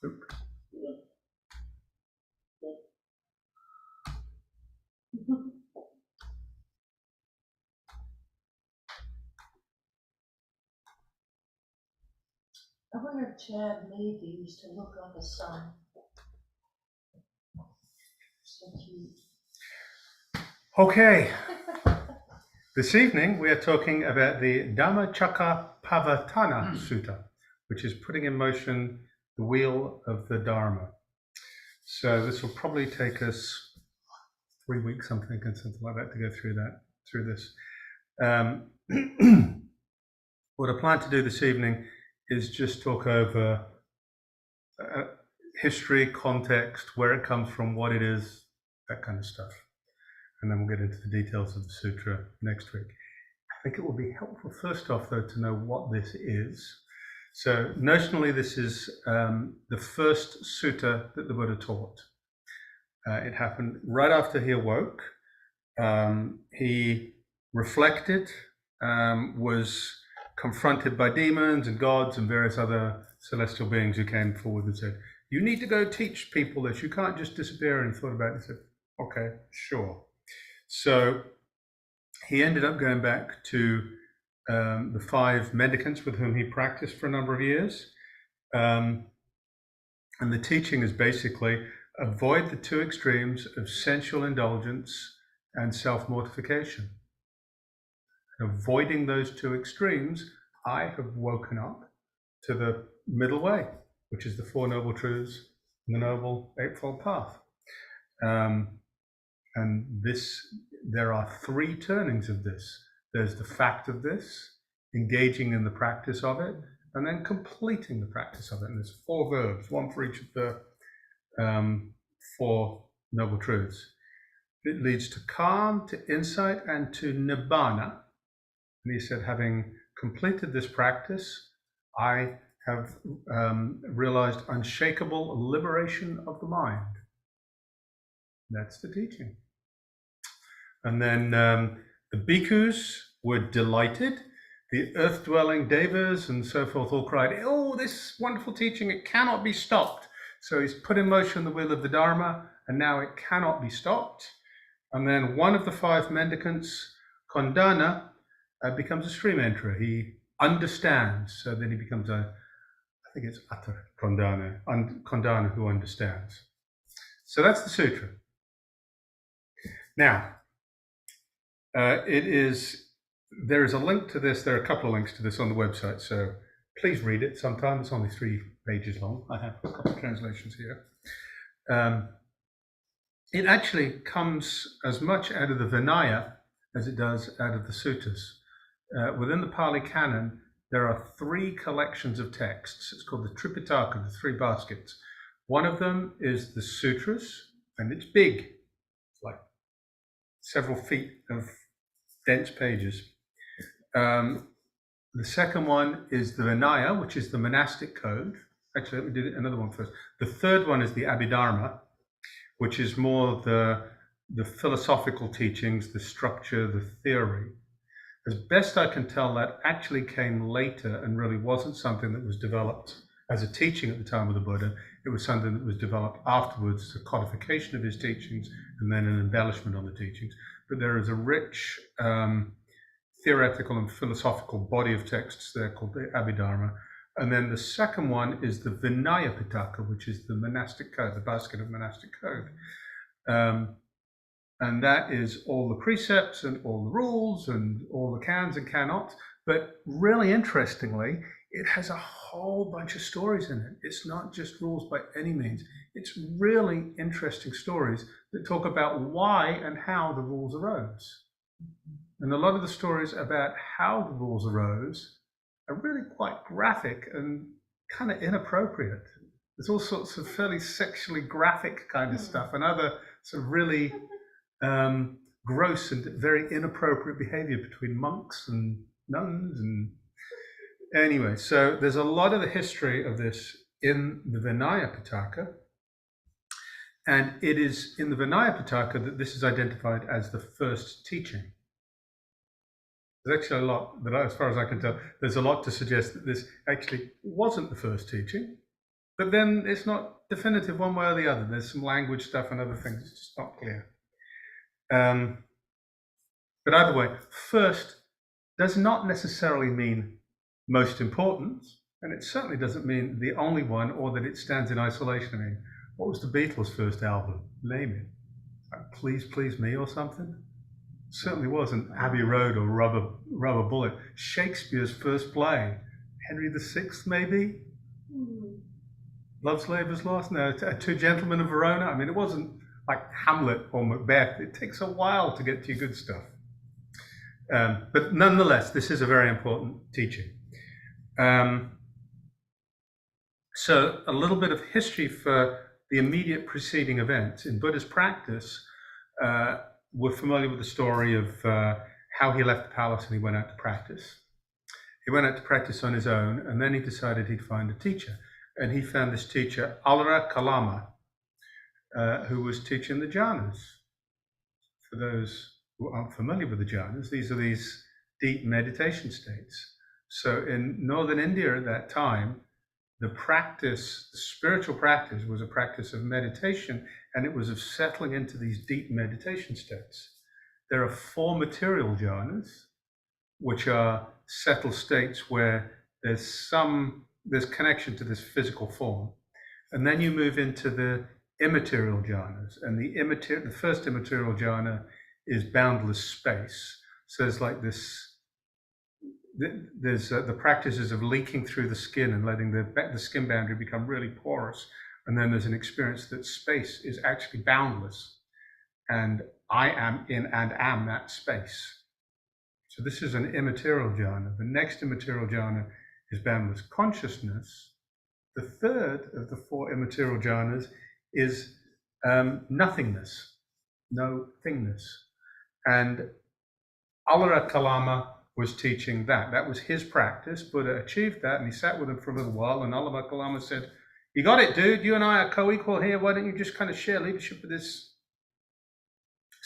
I wonder if Chad Levy used to look like a son. So cute. Okay, this evening we are talking about the Dhammacakkappavattana Sutta, which is putting in motion the wheel of the Dharma. So this will probably take us 3 weeks, I'm thinking, something like that, to go through this. What I plan to do this evening is just talk over history, context, where it comes from, what it is, that kind of stuff. And then we'll get into the details of the sutra next week. I think it will be helpful, first off, though, to know what this is. So notionally, this is the first sutta that the Buddha taught. It happened right after he awoke. He reflected, was confronted by demons and gods and various other celestial beings who came forward and said, you need to go teach people this. You can't just disappear. And he thought about it and said, okay, sure. So he ended up going back to the 5 mendicants with whom he practiced for a number of years. And the teaching is basically avoid the 2 extremes of sensual indulgence and self-mortification. Avoiding those 2 extremes, I have woken up to the middle way, which is the 4 Noble Truths and the Noble Eightfold Path. And there are 3 turnings of this. There's the fact of this, engaging in the practice of it, and then completing the practice of it. And there's 4 verbs, 1 for each of the 4 Noble Truths. It leads to calm, to insight, and to nibbana. And he said, having completed this practice, I have realized unshakable liberation of the mind. That's the teaching. And then the bhikkhus were delighted. The earth-dwelling devas and so forth all cried, oh, this wonderful teaching, it cannot be stopped. So he's put in motion the wheel of the Dharma, and now it cannot be stopped. And then one of the 5 mendicants, Kondana, becomes a stream enterer. He understands. So then he becomes I think it's Atta Kondana, Kondana who understands. So that's the sutra. Now, there is a link to this. There are a couple of links to this on the website, so please read it sometime. It's only 3 pages long. I have a couple of translations here. It actually comes as much out of the Vinaya as it does out of the suttas. Within the Pali Canon, there are 3 collections of texts. It's called the Tripitaka, the 3 baskets. One of them is the sutras, and it's big. It's like several feet of dense pages. The second one is the Vinaya, which is the monastic code. Actually, let me do another one first. The third one is the Abhidharma, which is more the philosophical teachings, the structure, the theory. As best I can tell, that actually came later and really wasn't something that was developed as a teaching at the time of the Buddha. It was something that was developed afterwards, the codification of his teachings and then an embellishment on the teachings. But there is a rich theoretical and philosophical body of texts there called the Abhidharma. And then the second one is the Vinaya Pitaka, which is the monastic code, the basket of monastic code. And that is all the precepts and all the rules and all the cans and cannots. But really interestingly, it has a whole bunch of stories in it. It's not just rules by any means. It's really interesting stories that talk about why and how the rules arose. And a lot of the stories about how the rules arose are really quite graphic and kind of inappropriate. There's all sorts of fairly sexually graphic kind of stuff and other sort of really gross and very inappropriate behavior between monks and nuns. And anyway, so there's a lot of the history of this in the Vinaya Pitaka. And it is in the Vinaya Pitaka that this is identified as the first teaching. There's actually a lot that, as far as I can tell, there's a lot to suggest that this actually wasn't the first teaching. But then it's not definitive one way or the other. There's some language stuff and other things. It's just not clear. But either way, first does not necessarily mean most important, and it certainly doesn't mean the only one or that it stands in isolation. I mean, what was the Beatles' first album? Name it. Like, Please Please Me or something? Certainly wasn't Abbey Road or Rubber Bullet. Shakespeare's first play, Henry VI, maybe? Love's Labour's Lost? No, Two Gentlemen of Verona? I mean, it wasn't like Hamlet or Macbeth. It takes a while to get to your good stuff. But nonetheless, this is a very important teaching. So a little bit of history for the immediate preceding events. In Buddhist practice, we're familiar with the story of how he left the palace and he went out to practice. He went out to practice on his own, and then he decided he'd find a teacher. And he found this teacher, Alara Kalama, who was teaching the jhanas. For those who aren't familiar with the jhanas, these are these deep meditation states. So in northern India at that time, the spiritual practice was a practice of meditation, and it was of settling into these deep meditation states. There are 4 material jhanas, which are settled states where there's connection to this physical form. And then you move into the immaterial jhanas, and the first immaterial jhana is boundless space. So there's like this, there's the practices of leaking through the skin and letting the skin boundary become really porous. And then there's an experience that space is actually boundless, and I am in and am that space. So this is an immaterial jhana. The next immaterial jhana is boundless consciousness. The third of the 4 immaterial jhanas is nothingness, no thingness. And Alara Kalama was teaching that. That was his practice. Buddha achieved that, and he sat with him for a little while, and Alara Kalama said, "You got it, dude. You and I are co-equal here. Why don't you just kind of share leadership of this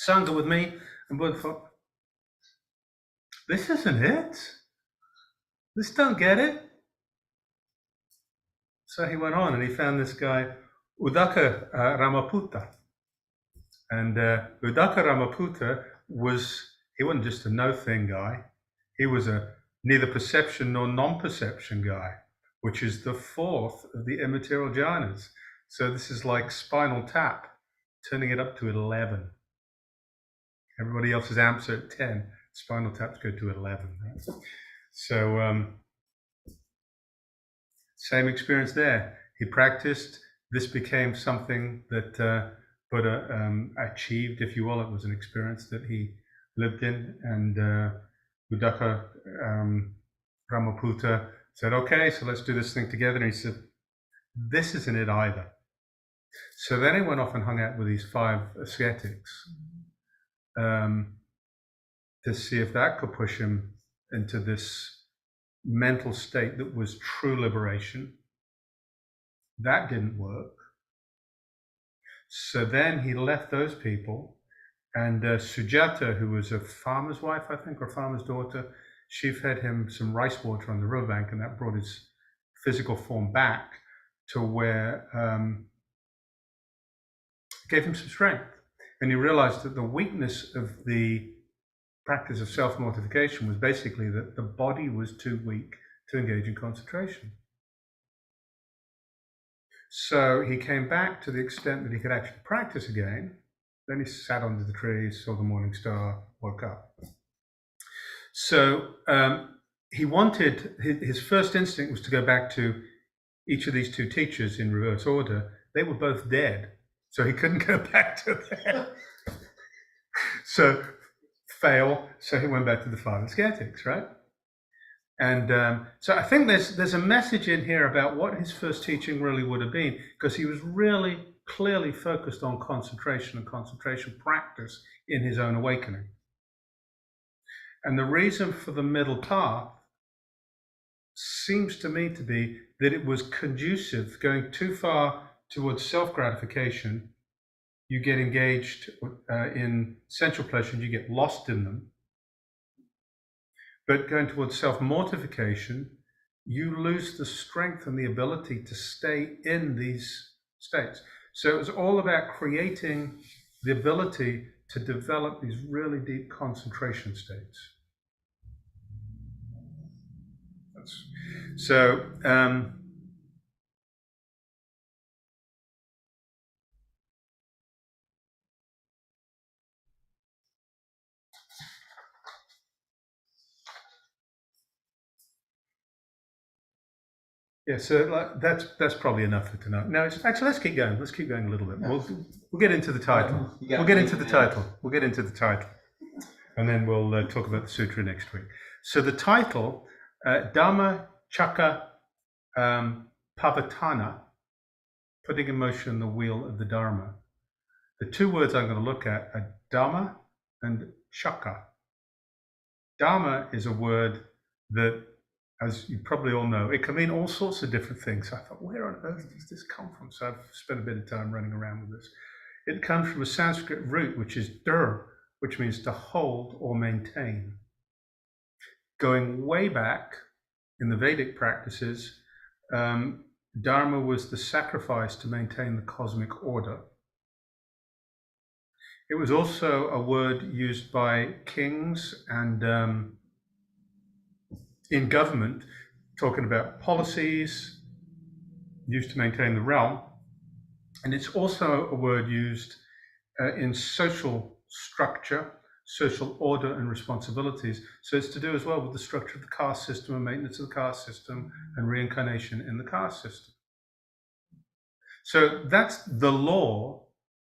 Sangha with me?" And Buddha thought, this isn't it. This don't get it. So he went on and he found this guy, Udaka Ramaputta. And Udaka Ramaputta he wasn't just a no-thing guy. He was a neither perception nor non-perception guy, which is the 4th of the immaterial jhanas. So this is like Spinal Tap, turning it up to 11. Everybody else's amps are at 10. Spinal Taps go to 11. Right? So same experience there. He practiced. This became something that Buddha achieved, if you will. It was an experience that he lived in. And Udaka Ramaputta said, "Okay, so let's do this thing together." And he said, "This isn't it either." So then he went off and hung out with these 5 ascetics to see if that could push him into this mental state that was true liberation. That didn't work. So then he left those people, and Sujata, who was a farmer's wife, I think, or farmer's daughter, she fed him some rice water on the riverbank, and that brought his physical form back to where gave him some strength. And he realized that the weakness of the practice of self-mortification was basically that the body was too weak to engage in concentration. So he came back to the extent that he could actually practice again. Then he sat under the trees, saw the morning star, woke up. So he wanted, his first instinct was to go back to each of these 2 teachers in reverse order. They were both dead, so he couldn't go back to them. So he went back to the 5 ascetics, right? And so I think there's a message in here about what his first teaching really would have been, because he was really clearly focused on concentration and concentration practice in his own awakening. And the reason for the middle path seems to me to be that it was conducive. Going too far towards self-gratification, you get engaged in sensual pleasures, you get lost in them. But going towards self-mortification, you lose the strength and the ability to stay in these states. So it was all about creating the ability to develop these really deep concentration states. So, yeah, so like, that's probably enough for tonight. No, actually, let's keep going. Let's keep going a little bit. We'll get into the title. We'll get into the title. We'll get into the title, and then we'll talk about the sutra next week. So the title, Dhamma Chakka Pavatana, putting in motion the wheel of the Dharma. The two words I'm going to look at are Dhamma and Chakka. Dhamma is a word that, as you probably all know, it can mean all sorts of different things. So I thought, where on earth does this come from? So I've spent a bit of time running around with this. It comes from a Sanskrit root, which is dur, which means to hold or maintain. Going way back in the Vedic practices, Dharma was the sacrifice to maintain the cosmic order. It was also a word used by kings and in government, talking about policies used to maintain the realm. And it's also a word used in social structure, social order and responsibilities. So it's to do as well with the structure of the caste system and maintenance of the caste system and reincarnation in the caste system. So that's the law,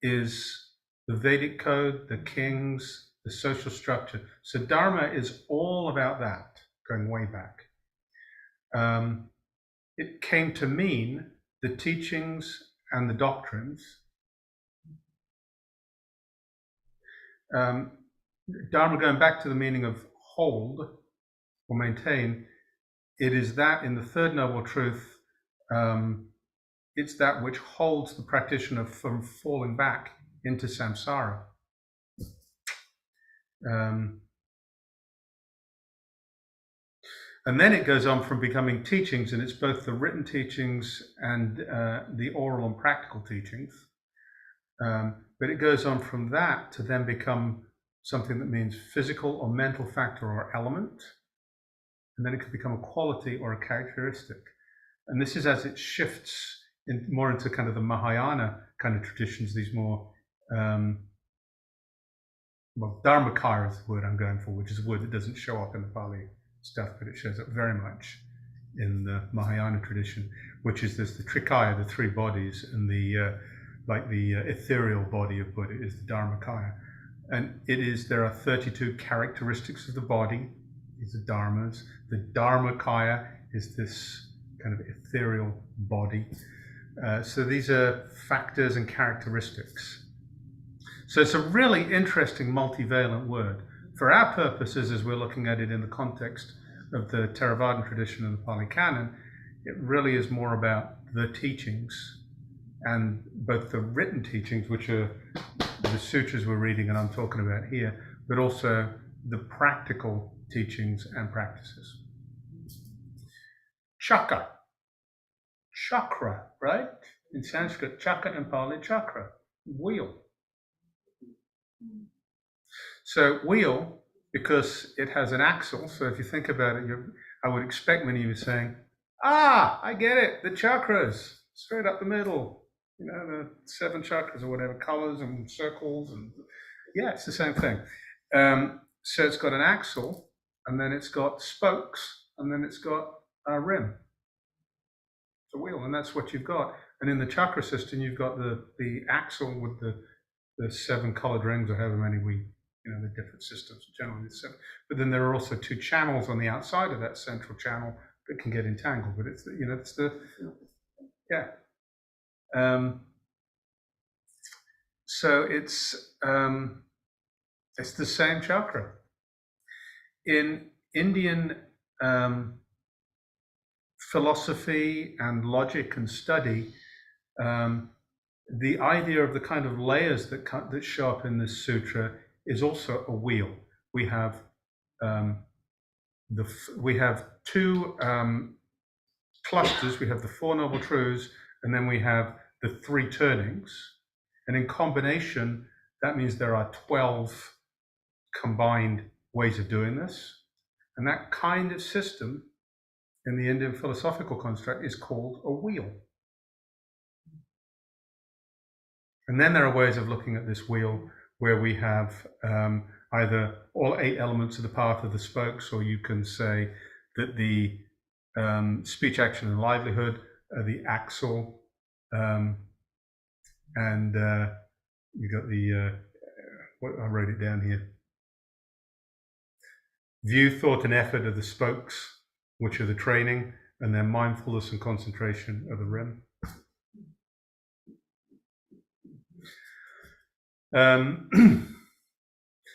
is the Vedic code, the kings, the social structure. So Dharma is all about that, going way back. It came to mean the teachings and the doctrines. Dharma, going back to the meaning of hold or maintain, it is that in the third noble truth, it's that which holds the practitioner from falling back into samsara. And then it goes on from becoming teachings, and it's both the written teachings and the oral and practical teachings. But it goes on from that to then become something that means physical or mental factor or element. And then it could become a quality or a characteristic. And this is as it shifts more into kind of the Mahayana kind of traditions, these more, well, Dharmakaya is the word I'm going for, which is a word that doesn't show up in the Pali stuff, but it shows up very much in the Mahayana tradition, which is this, the Trikaya, the three bodies, and the ethereal body of Buddha is the Dharmakaya. And there are 32 characteristics of the body, these are dharmas. The Dharmakaya is this kind of ethereal body. So these are factors and characteristics. So it's a really interesting multivalent word. For our purposes, as we're looking at it in the context of the Theravadan tradition and the Pali Canon, it really is more about the teachings, and both the written teachings, which are the sutras we're reading and I'm talking about here, but also the practical teachings and practices. Chakra, right? In Sanskrit, chakra, in Pali, chakra, wheel. So wheel, because it has an axle, so if you think about it, I would expect many of you saying, I get it, the chakras, straight up the middle, the 7 chakras or whatever, colors and circles, and yeah, it's the same thing. So it's got an axle, and then it's got spokes, and then it's got a rim. It's a wheel, and that's what you've got. And in the chakra system, you've got the axle with the 7 colored rings, or however many the different systems, generally the 7. But then there are also 2 channels on the outside of that central channel that can get entangled. But it's so it's the same chakra. In Indian philosophy and logic and study, the idea of the kind of layers that show up in this sutra is also a wheel. We have 2 clusters, we have the Four Noble Truths, and then we have the three turnings. And in combination, that means there are 12 combined ways of doing this. And that kind of system in the Indian philosophical construct is called a wheel. And then there are ways of looking at this wheel where we have either all 8 elements of the path of the spokes, or you can say that the speech, action, and livelihood are the axle, and you got the I wrote it down here. View, thought, and effort are the spokes, which are the training, and then mindfulness and concentration are the rim.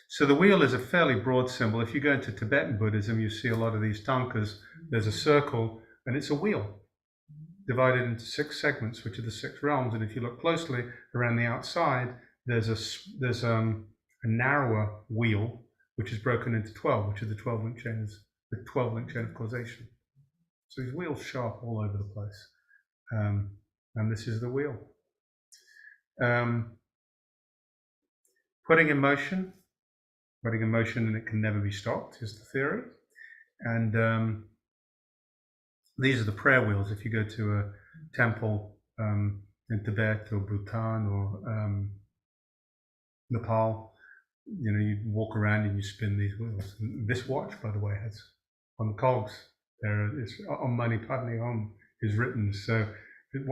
So the wheel is a fairly broad symbol. If you go into Tibetan Buddhism, you see a lot of these tankas. There's a circle, and it's a wheel divided into 6 segments, which are the 6 realms. And if you look closely around the outside, there's a narrower wheel, which is broken into 12, which are the 12-link chains, the 12-link chain of causation. So these wheels show up all over the place, and this is the wheel. Putting in motion, and it can never be stopped, is the theory. And these are the prayer wheels. If you go to a temple in Tibet or Bhutan or Nepal, you know, you walk around and you spin these wheels. And this watch, by the way, has on the cogs there, it's Om Mani Padme Hum is written. So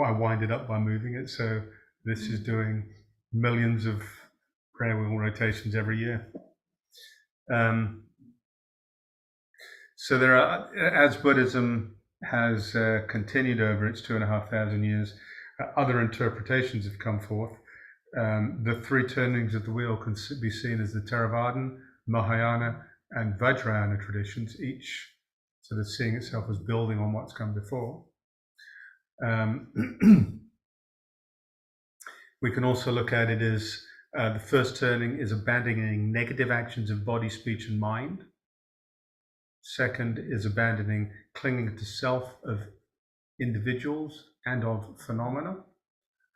I wind it up by moving it. So this is doing millions of prayer wheel rotations every year. So there are, as Buddhism has continued over its 2,500 years, other interpretations have come forth. The 3 turnings of the wheel can be seen as the Theravadan, Mahayana, and Vajrayana traditions, each sort of seeing itself as building on what's come before. We can also look at it as the first turning is abandoning negative actions of body, speech, and mind. Second is abandoning clinging to self of individuals and of phenomena.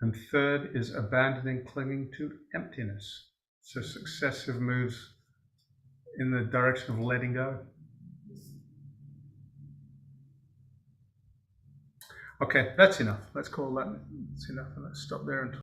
And third is abandoning clinging to emptiness. So successive moves in the direction of letting go. Okay, that's enough. Let's call that. That's enough. And let's stop there and